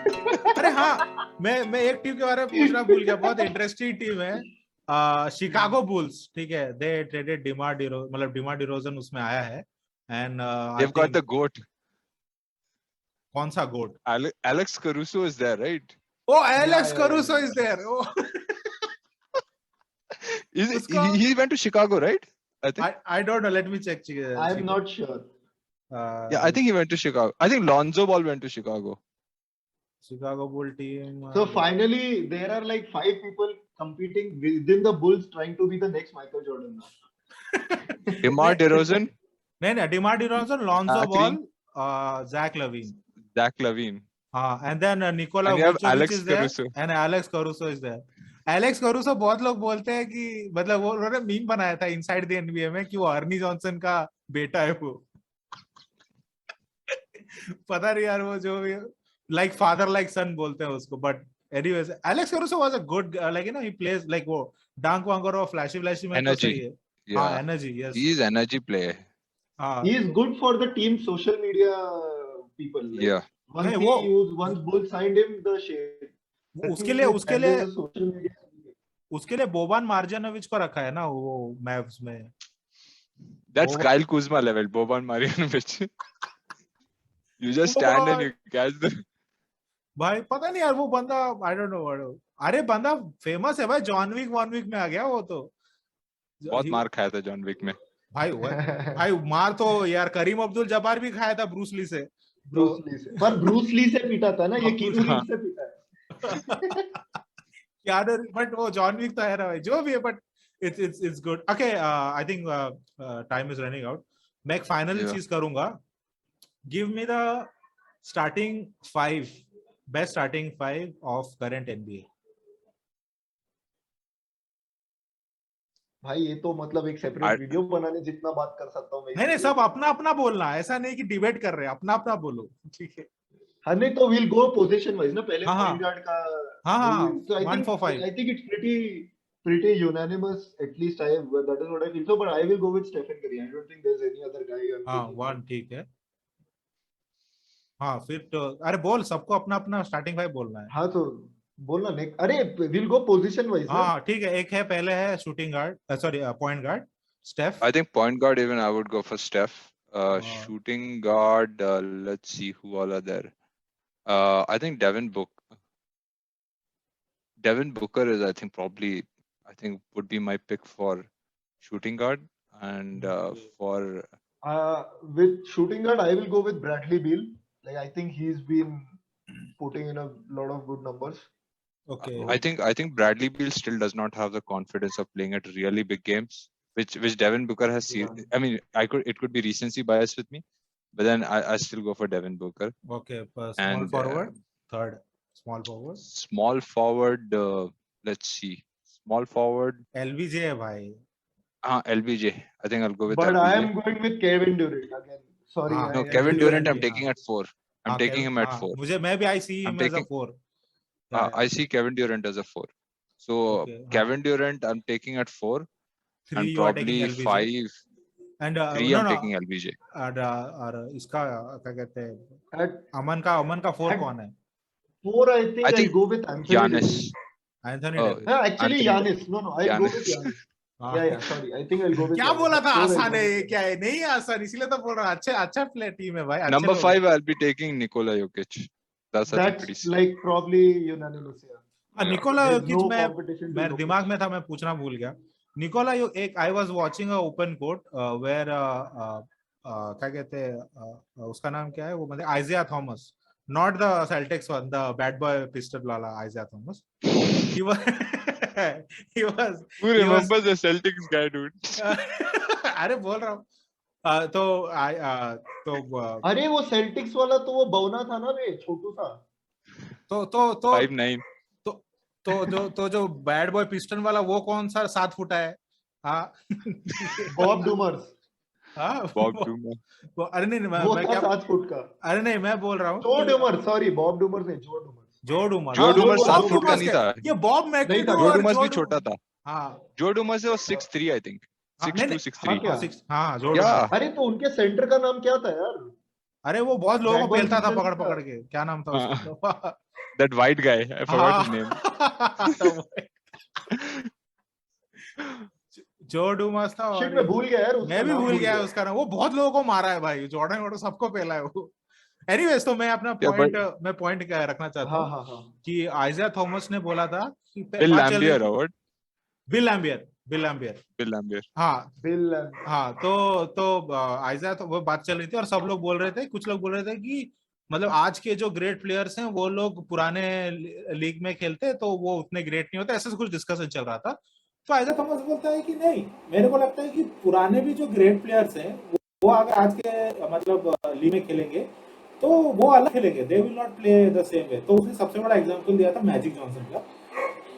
अरे हाँ, मैं एक टीम के बारे में पूछना भूल गया, बहुत इंटरेस्टिंग टीम है, शिकागो बुल्स। ठीक है, दे ट्रेडेड डिमार डिरोजन उसमें आया है, and I They've got think the goat. कौन सा goat? Alex Caruso is there, right? Oh Yeah, Alex yeah, Caruso yeah. Is there. Oh उसको He went to Chicago, right? I think. I don't know, let me check. I'm not sure. Yeah, I think he went to Chicago. I think Lonzo Ball went to Chicago. Chicago Bull team. So finally, there are like 5 people competing within the Bulls, trying to be the next Michael Jordan now. DeMar DeRozan, नहीं, DeMar DeRozan, Lonzo Zach Ball, Lavine, Zach LaVine, Zach Lavine, हाँ, and then Nikola and you have Vucevic Alex is there, Caruso. and Alex Caruso is there. Alex Caruso बहुत लोग बोलते हैं कि मतलब वो उन्होंने मीम बनाया था इनसाइड द एनबीए में कि वो अर्नी जॉनसन का बेटा है वो। पता नहीं यार, वो जो भी लाइक फादर लाइक सन बोलते हैं उसको, but anyways Alex Caruso was a good, like you know, he plays like वो डांक वांक और फ्लैशी फ्लैशी में तो सही Energy. है। हाँ, Yeah, energy, yes. he is energy player. हाँ, He is good for the team social media people. Like, Yeah. once नहीं he वो used, once Bulls signed him, the shit. उसके He लिए handles the social media. उसके लिए बोबान मार्जनोविच को रखा है ना वो मैव्स में। That's Boban- Kyle Kuzma level, Boban Marjanovic. You just stand and you catch the. भाई पता नहीं यार, वो बंदा आई डोंट नो, अरे बंदा फेमस है भाई, जॉन विक में आ गया वो तो। बहुत मार खाया था जॉन विक में। भाई मार तो यार करीम अब्दुल जब्बार भी खाया था ब्रूस ली से। ब्रूस ली से, पर ब्रूस ली से पीटा था ना, ये कीनू हाँ। रीव्स से पीटा है। यार बट वो जॉन विक तो है ना भाई, जो भी है, but it's good. Okay, I think time is running out. मैं एक फाइनल Yeah. चीज करूंगा, give me the starting 5 best starting 5 of current NBA. भाई ये तो मतलब एक सेपरेट वीडियो बनाने जितना बात कर सकता हूँ मैं। नहीं, सब अपना अपना बोलना, ऐसा नहीं कि डिबेट कर रहे हैं, अपना अपना बोलो, ठीक है। हाँ नहीं तो we'll go position wise ना, पहले हाँ, पॉइंट गार्ड का। हाँ, So I 1 think for 5. it's pretty unanimous, at least that is what I feel. So but I will go with Stephen Curry. I don't think there's any other guy I'm हाँ, thinking 1 of. ठीक है। हाँ, फिर तो अरे बोल, सबको अपना अपना स्टार्टिंग 5 बोलना है। हाँ तो बोलना नेक्स्ट। अरे we'll go position wise ना। हाँ ठीक है, एक है, पहले है shooting guard, sorry point guard, Steph. I think point guard, even I would go for Steph. Shooting Shooting guard, let's see who all are there. I think Devin Booker is, I think, probably, I think, would be my pick for shooting guard. And for with shooting guard, I will go with Bradley Beal. Like I think he's been putting in a lot of good numbers. Okay. I think Bradley Beal still does not have the confidence of playing at really big games, which Devin Booker has seen. Yeah. I mean, it could be recency bias with me, but then I still go for Devin Booker. Okay, small And, forward, third small forward. Small forward, let's see. Small forward, LBJ है भाई। LBJ. I think I'll go with But LBJ. I am going with Kevin Durant again. Sorry. हाँ, No, I Kevin feel Durant, like- I'm taking at 4. I'm हाँ, taking him at हाँ, 4. मैं भी I see I'm him as a taking- 4. I see Kevin Durant as a 4. So Okay, Kevin Durant, I'm taking at 4. 3 And you are taking probably LBJ. 5. And 3 no, I'm no, taking LBJ. और इसका क्या कहते हैं, At अमन का 4 at- कौन है? 4, I think I I'll think go with Anthony Giannis. Davis. Anthony Oh, Davis. Yeah, actually Anthony Giannis. No, I'll go with Giannis. Giannis. Yeah, sorry. I think I'll go with क्या Giannis. बोला था, 4 I'll आसान go है with क्या है? नहीं आसान, इसलिए तो बोल रहा हूँ। अच्छा प्ले टीम है भाई, अच्छे Number लोग 5, I'll be taking Nikola Jokic. That's I think pretty That's safe. like probably unanimous. Yeah. हैं। निकोला There's योकिच, no मैं competition to मेरे Jokic. दिमाग में था, मैं पूछना भूल गया। निकोला एक I was watching a open court where क्या कहते हैं उसका नाम क्या है वो, मतलब Isaiah Thomas, not the Celtics one, the bad boy pistol वाला Isaiah Thomas. he was Who remembers the Celtics guy, dude? अरे बोल रहा हूँ, अरे वो सेल्टिक्स वाला तो वो बौना था ना रे, छोटू सा। तो 5'9". तो जो बैड बॉय पिस्टन वाला वो कौन सा 7 फुटा है? हाँ बॉब डूमर्स। हाँ Bob Duma. अरे नहीं, वो मैं था क्या, 7 फुट का। अरे नहीं, मैं बोल रहा हूँ जो डूमर, सॉरी बॉब डूमर्स नहीं, जो डूमर्स। जो डूमर। जो डूमर वो 7 बॉब फुट का डूमर्स नहीं क्या? था. ये बॉब नहीं मैकइंटो था, जो और डूमर्स भी जो छोटा था. हाँ जो डूमर्स से वो 6'3", I think. हाँ, 6'2", नहीं, 6'3". हाँ, क्या? हाँ जो Yeah. डूमर। अरे तो उनके सेंटर का नाम क्या था यार? अरे वो बहुत लोगों को Bad Boy पेलता था Pistons पकड़ का। पकड़ के, क्या नाम था उसका? that white guy. I forgot his name. जो डूमस था Shit, और मैं भूल गया यार, उसका मैं भी नाम भूल भूल गया गया। उसका नाम। वो बहुत लोगों को मारा है भाई, जॉर्डन वॉर्डन सबको पेला है वो। एनीवेज, तो मैं अपना Yeah, but पॉइंट रखना चाहता हाँ हूँ हाँ हाँ। कि आइजिया थॉमस ने बोला था कि Bill बात चल रही Lambier थी। or what? Bill Laimbeer, Bill Laimbeer, Bill Lambier. हाँ Bill and हाँ। तो आइजिया, तो वो बात चल रही थी और सब लोग बोल रहे थे, कुछ लोग बोल रहे थे कि मतलब आज के जो ग्रेट प्लेयर्स हैं वो लोग पुराने लीग में खेलते तो वो उतने ग्रेट नहीं होते, ऐसे कुछ डिस्कशन चल रहा था। तो आइजिया थॉमस बोलता है कि नहीं, मेरे को लगता है कि पुराने भी जो ग्रेट प्लेयर्स हैं वो अगर आज के मतलब लीग में खेलेंगे तो वो अलग खेलेंगे, they will not play the same way. तो उसने सबसे बड़ा एग्जांपल दिया था मैजिक जॉनसन का।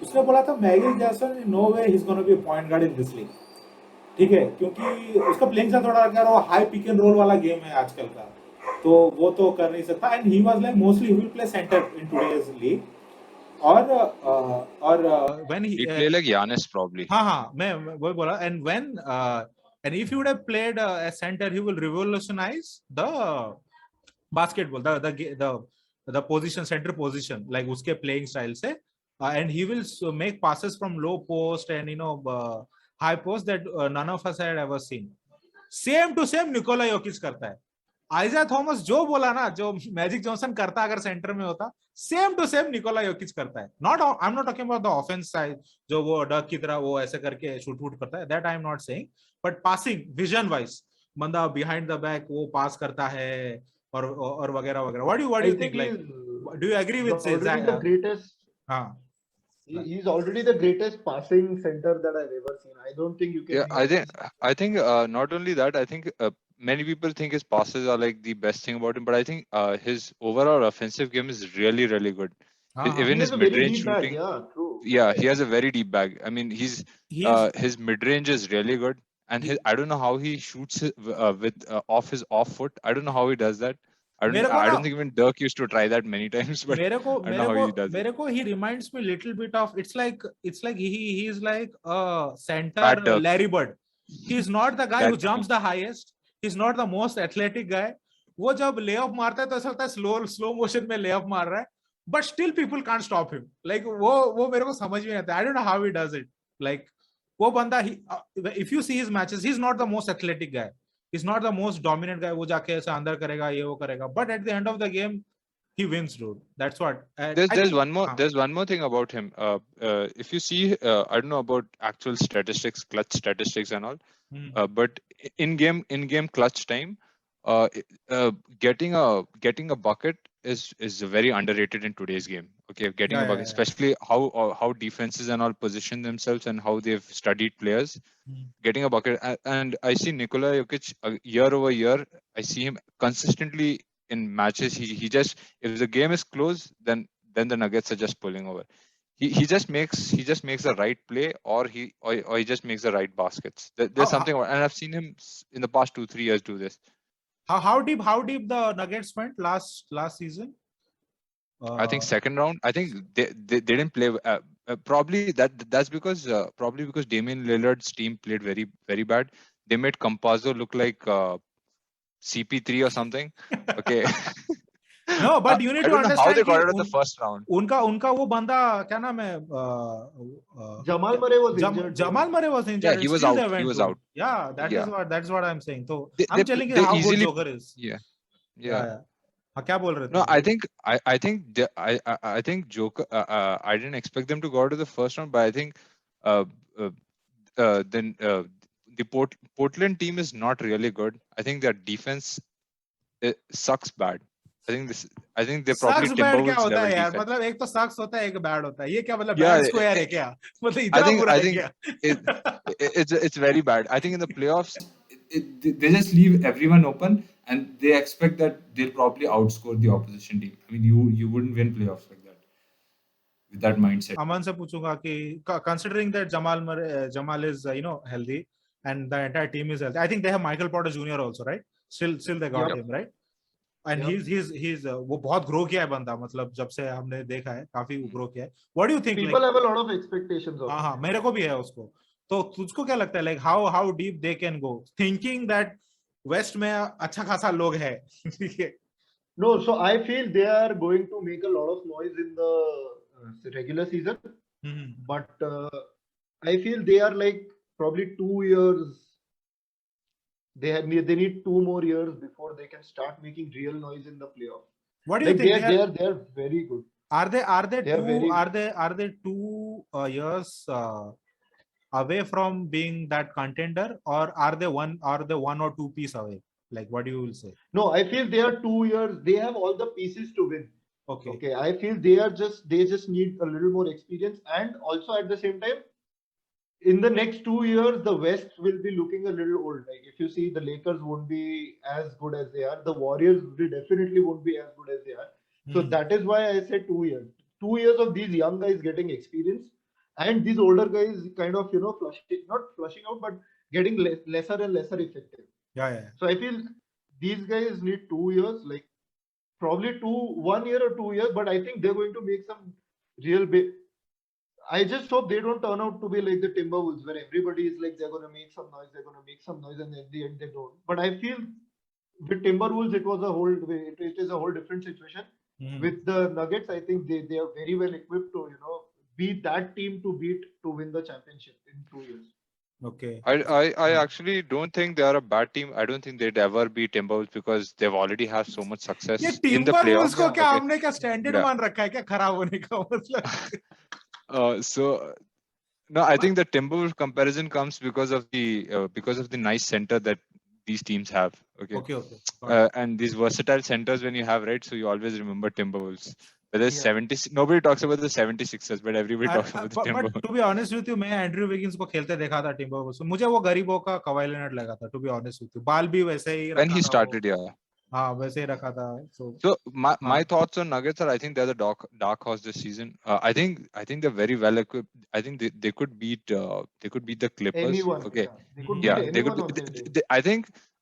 उसने बोला था Magic Johnson in no way he is gonna be a point guard in this league, ठीक है, क्योंकि उसका प्लेइंग स्टाइल थोड़ा क्या, वो हाई पिक एंड रोल वाला गेम है आजकल का, तो वो तो कर नहीं सकता। And he was like mostly he will play center in today's league. और when he He'd play like Giannis probably. हाँ, मैं वही बोला। And when and if you would have played as center he will revolutionize the basketball, the position, center position, like उसके playing style से। And he will make passes from low post and high post that none of us had ever seen. Same to same Nikola योकिच करता है। आइजिया Thomas जो बोला ना, जो magic Johnson करता अगर सेंटर में होता, सेम टू सेम निकोला योकिच करता है। Not, I am not talking about the offence side, जो वो डक की तरह वो ऐसे करके शूट वूट करता है, that I am not saying, but passing vision wise, बंदा बिहाइंड द बैक वो पास करता है और वगैरह वगैरह। What do I you think, think like he's do you agree with already the greatest. हाँ He's already the greatest passing center that I've ever seen. I don't think you can. Yeah, I think not only that, I think many people think his passes are like the best thing about him, but I think his overall offensive game is really, really good. हाँ हाँ, Even He his has a very mid-range deep bag. shooting, Yeah, true. yeah, he has a very deep bag. I mean, he's his mid-range is really good, and I don't know how he shoots with off his off foot. I don't know how he does that. मेरे को I ना, don't think even Dirk used to try that many times, but मेरे को I don't know how he does it. मेरे को he reminds me little bit of, it's like he is like a center Pat Dirk. Larry Bird. He's not the guy who That jumps the highest, he's not the most athletic guy. वो जब layoff मारता है तो ऐसा लगता है slow motion में layoff मार रहा है, but still people can't stop him. Like वो मेरे को समझ में नहीं आता, I don't know how he does it. Like वो बंदा, if you see his matches, he's not the most athletic guy, he's not the most dominant guy, वो जाके ऐसा अंदर करेगा, ये वो करेगा, but at the end of the game he wins, dude. That's what. There's one more thing about him. If you see, I don't know about actual statistics, clutch statistics and all, but in game clutch time, getting a bucket is very underrated in today's game. Okay, getting a bucket, especially how defenses and all position themselves and how they've studied players. Getting a bucket, and I see Nikola Jokic year over year. I see him consistently in matches. He just, if the game is close, then the Nuggets are just pulling over. He just makes the right play, or he just makes the right baskets. There's something, and I've seen him in the past 2-3 years do this. How deep the Nuggets went last season? I think second round. I think they didn't play. Probably that's because Damian Lillard's team played very, very bad. They made Campazzo look like CP3 or something. Okay. No, but you need to understand how they got out of the first round. उनका वो बंदा क्या नाम है? Jamal Murray was injured. Jamal Murray was injured. Yeah, he was out. Yeah, that's what I'm saying. So I'm telling you they how easily, good Joker is. Yeah. हाँ, क्या बोल रहे थे? No, I think Joker. I didn't expect them to go out of the first round, but I think then the Portland team is not really good. I think their defense sucks bad. I think they probably Timberwolves level है यार, defense. मतलब एक तो sucks होता है, एक bad होता है। ये क्या मतलब bad square है क्या? मतलब इतना बुरा है क्या? It's very bad. I think in the playoffs, they just leave everyone open, and they expect that they'll probably outscore the opposition team. I mean, you wouldn't win playoffs like that with that mindset. अमन से पूछूंगा कि considering that Jamal is healthy and the entire team is healthy, I think they have Michael Porter Jr. also, right? Still they got him, right? And he's वो बहुत grow किया है बंदा, मतलब जब से हमने देखा है काफी ग्रो किया है. What do you think? People have a lot of expectations of him. हाँ, मेरे को भी है उसको. तो तुझको क्या लगता है, like how deep they can go, thinking that west में अच्छा खासा लोग है, ठीक है, No, so I feel they are going to make a lot of noise in the regular season, Mhm. but I feel they are like probably 2 years. They need 2 more years before they can start making real noise in the playoff. What do you Like think? they are very good. Are they They are two very are they 2 years away from being that contender, or are they one or two piece away? Like, what do you will say? no. I feel they are 2 years. They have all the pieces to win. Okay. Okay, I feel they just need a little more experience, and also at the same time, in the next 2 years, the West will be looking a little old. Like if you see, the Lakers won't be as good as they are. The Warriors will definitely won't be as good as they are. So Hmm. that is why I said 2 years. 2 years of these young guys getting experience, and these older guys kind of flushing, not flushing out, but getting lesser and lesser effective. Yeah, yeah. So I feel these guys need 2 years, like probably 1 year or 2 years. But I think they're going to make some real big. I just hope they don't turn out to be like the Timberwolves, where everybody is like they're going to make some noise, they're going to make some noise, and at the end they don't. But I feel with Timberwolves, it is a whole different situation. Mhm. With the Nuggets, I think they are very well equipped to be that team to beat to win the championship in 2 years. Okay. I actually don't think they are a bad team. I don't think they'd ever be Timberwolves because they've already had so much ये success in the टिम्बरवुल्स playoffs. को Yeah. क्या Okay. हमने क्या standard Yeah. मान रखा है क्या खराब होने का मतलब? So no, I think the Timberwolves comparison comes because of the nice center that these teams have. Okay. Okay, okay. Got it. And these versatile centers when you have, right? So you always remember Timberwolves. Whether it's Yeah. 70, nobody talks about the 76ers, but everybody talks about the But Timberwolves. to be honest with you, मैं Andrew विगिंस को खेलते देखा था टिम्बरवुल्स में. मुझे वो गरीबों का कवाई लेनर्ड लगा था. To be honest with you, बाल भी वैसे ही When रखा he था वो. started, yeah. हाँ, वैसे ही रखा था. So my हाँ. thoughts on Nuggets are I think they're the dark horse this season. I think they're very well equipped. I think they could beat the Clippers. Anyone. Okay. Yeah. They could Yeah, beat they could. anyone on their day.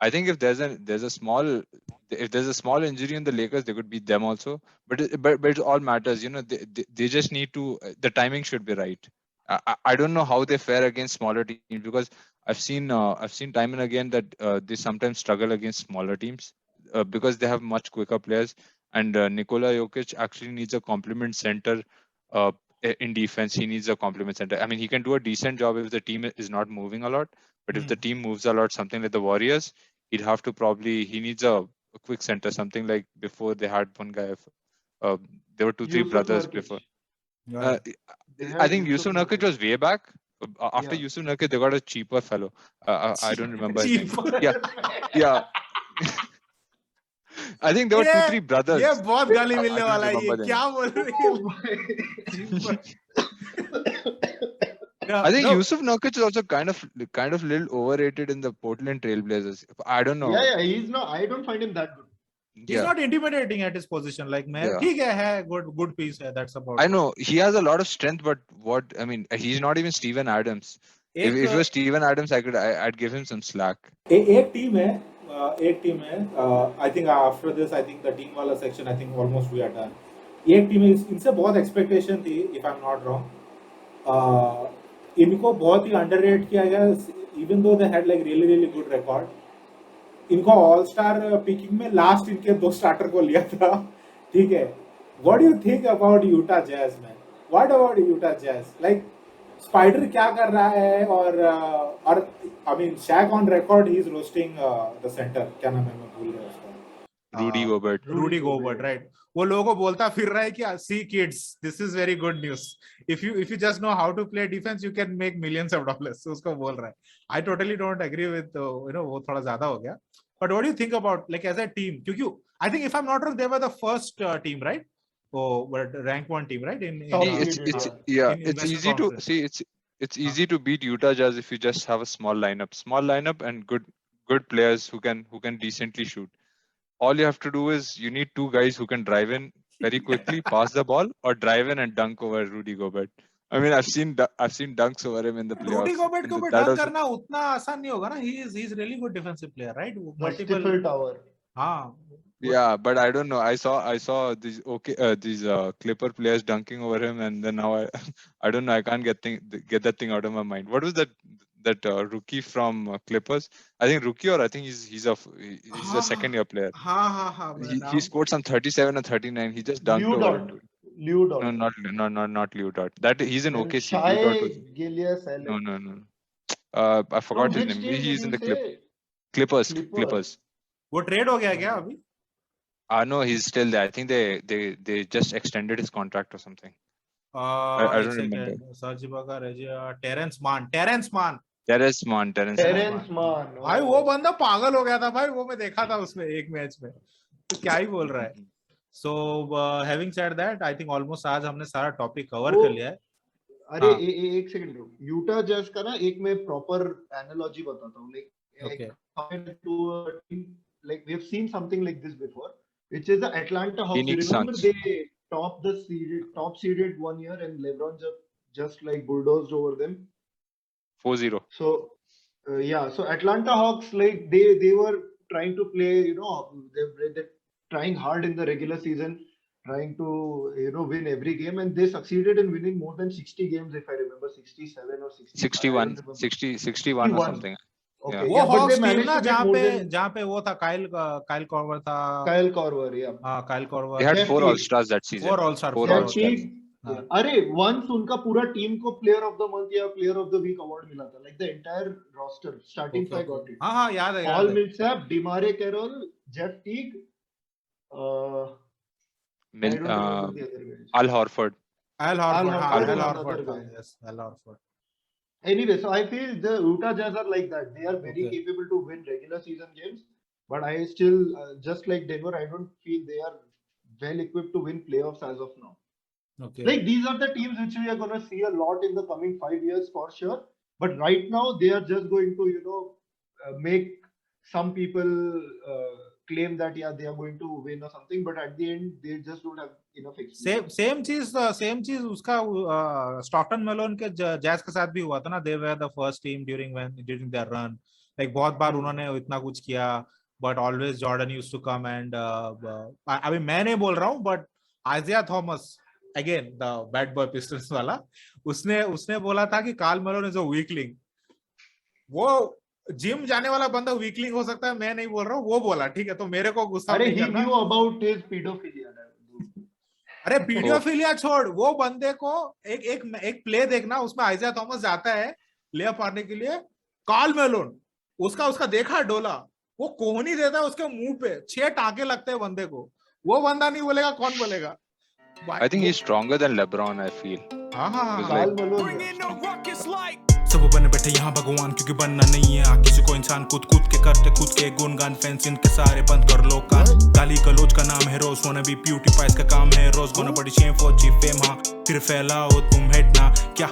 I think if there's a small injury in the Lakers, they could beat them also. But it all matters. They just need to. The timing should be right. I don't know how they fare against smaller teams because I've seen time and again that they sometimes struggle against smaller teams because they have much quicker players. And Nikola Jokic actually needs a complement center uh, in defense. He needs a complement center. I mean, he can do a decent job if the team is not moving a lot. But if the team moves a lot, something like the Warriors, he needs a quick center, something like before they had one guy. There were 2-3 Yusuf brothers Nurkic. before. Yeah. They I had think Yusuf Nurkic was way back. After Yeah. Yusuf Nurkic, they got a cheaper fellow. I don't remember his name. Cheaper. Yeah, yeah. I think there were 2-3 brothers. ये बहुत गाली I मिलने don't वाला है. ये remember the क्या name. बोल रही Oh है? my. I think No. Yusuf Nurkic is also kind of little overrated in the Portland Trailblazers. I don't know. Yeah, he's not. I don't find him that good. He's Yeah, not intimidating at his position. Like, मैं Yeah. ठीक है good piece है. That's about I it. know he has a lot of strength, but he's not even Steven Adams. If it was Steven Adams, I'd give him some slack. एक team है I think after this I think the team वाला section I think almost we are done. एक team है इनसे बहुत expectation थी if I am not wrong. इनको बहुत ही अंडररेट किया गया even though they had like really good record. इनको ऑल स्टार पिकिंग में लास्ट इनके 2 स्टार्टर को लिया था. ठीक है. What do you think about Utah Jazz man? What about Utah Jazz? Like spider क्या कर रहा है और I mean Shaq on record he is roasting the centre. क्या नाम है मैं भूल गया उसका. Rudy Gobert. Rudy Gobert, right? वो लोगों को बोलता फिर रहा है कि see kids, this is very good news. If you just know how to play defense, you can make millions of dollars. So उसको बोल रहा है. I totally don't agree with वो थोड़ा ज्यादा हो गया. But what do you think about like as a team? क्योंकि I think if I'm not wrong, they were the first team, right? Oh, rank 1 team, right? It's easy to see. It's easy to beat Utah Jazz if you just have a small lineup and good players who can decently shoot. All you have to do is you need 2 guys who can drive in very quickly, pass the ball, or drive in and dunk over Rudy Gobert. I mean, I've seen dunks over him in the playoffs. Rudy Gobert को भी That dunk also- करना उतना आसान नहीं होगा ना. He's really good defensive player, right? Stifle Tower. हाँ. Yeah, but I don't know. I saw these Clipper players dunking over him, and then now I don't know. I can't get that thing out of my mind. What was that that rookie from Clippers. I think rookie, or I think he's a second year player. हाँ मैं He नाम scored some 37 or 39. He just dunked Liu over Dort. it. Liu Dort. No, not Liu Dort. That he's in Then OKC. Liu Dort Shai was Gilgeous no. Alexander. I From forgot his which name. team did He's you in the say? Clippers. Clippers. वो trade हो गया क्या अभी? No, he's still there. I think they just extended his contract or something. I एक don't remember. Second search बगा regia Terrence मान Terrence Mann. Terrence Mann. भाई वो बंदा पागल हो गया था भाई, वो मैं देखा था उसमें एक मैच में, तो क्या ही बोल रहा है. So having said that I think almost आज हमने सारा टॉपिक कवर वो- कर लिया है. अरे हाँ. एक सेकंड रुक. यूटा जैज का ना एक मैं प्रॉपर एनालॉजी बताता हूँ. Okay. Like we have seen something like this before, which is the Atlanta Hawks. You Phoenix remember Suns. they top seeded 1 year and LeBron just like bulldozed over them. 4-0. So so Atlanta Hawks, like they were trying to play, they're trying hard in the regular season, trying to win every game, and they succeeded in winning more than 60 games, if I remember, 67 or 60. 61 or 61. something. Okay, Yeah. वो yeah, but Hawks they team managed ना to get more than जहाँ पे वो था Kyle कॉर्वर था. Kyle Korver, yeah. हाँ Kyle They कॉर्वर. had Jeff 4 Teague. All-Stars that season. Four All-Star, Four four That All-Stars. team, हाँ. अरे once उनका पूरा टीम को प्लेयर ऑफ द मंथ या player of the week award मिला था. Like the entire roster, starting Okay, five okay. got it. हाँ याद है Paul याद है. Millsap, DeMare Carroll, Jeff Teague, I don't remember the other guys. Al Horford. Al Horford, हाँ Horford Al was Horford another था. guy. Yes, Al Horford. Anyway, so I feel the Utah Jazz are like that. They are very Okay. capable to win regular season games, but I still, just like Denver, I don't feel they are well equipped to win playoffs as of now. Okay. Like these are the teams which we are going to see a lot in the coming 5 years for sure. But right now they are just going to, make some people claim that they are going to win or something. But at the end, they just don't have enough experience. Same चीज उसका Stockton Malone के jazz के साथ भी हुआ था ना. They were the first team during their run. Like बहुत बार उन्होंने इतना कुछ किया, but always Jordan used to come and अभी मैं नहीं बोल रहा हूँ, but Isaiah Thomas again the bad boy Pistons वाला, उसने बोला था कि Karl Malone is a weakling. वो जिम जाने वाला बंदा वीकलिंग हो सकता है, मैं नहीं बोल रहा हूँ, वो बोला. ठीक है, तो मेरे को गुस्सा अरे नहीं he करना. knew about his pedophilia. अरे पीडियोफिलिया छोड़, वो बंदे को एक प्ले देखना, उसमें आइजिया थॉमस जाता है लेअप मारने के लिए. कार्ल मेलोन उसका देखा डोला, वो कोहनी देता है उसके मुंह पे, 6 टांके लगते हैं बंदे को. वो बंदा नहीं बोलेगा, कौन बोलेगा? I think he's stronger than LeBron, I feel. हाँ. Karl Malone. सब बने बैठे यहाँ भगवान, क्योंकि बनना नहीं है किसी को इंसान. कूद के करते खुद के गुणगान, फैंस इनके सारे बंद कर लो कान. गाली गलोच का नाम है रोज, होना भी ब्यूटी पाइस का काम है रोज. गोना बड़ी शेम फॉर चीफ फेम, हाँ फिर फैलाओ तुम हेट ना. क्या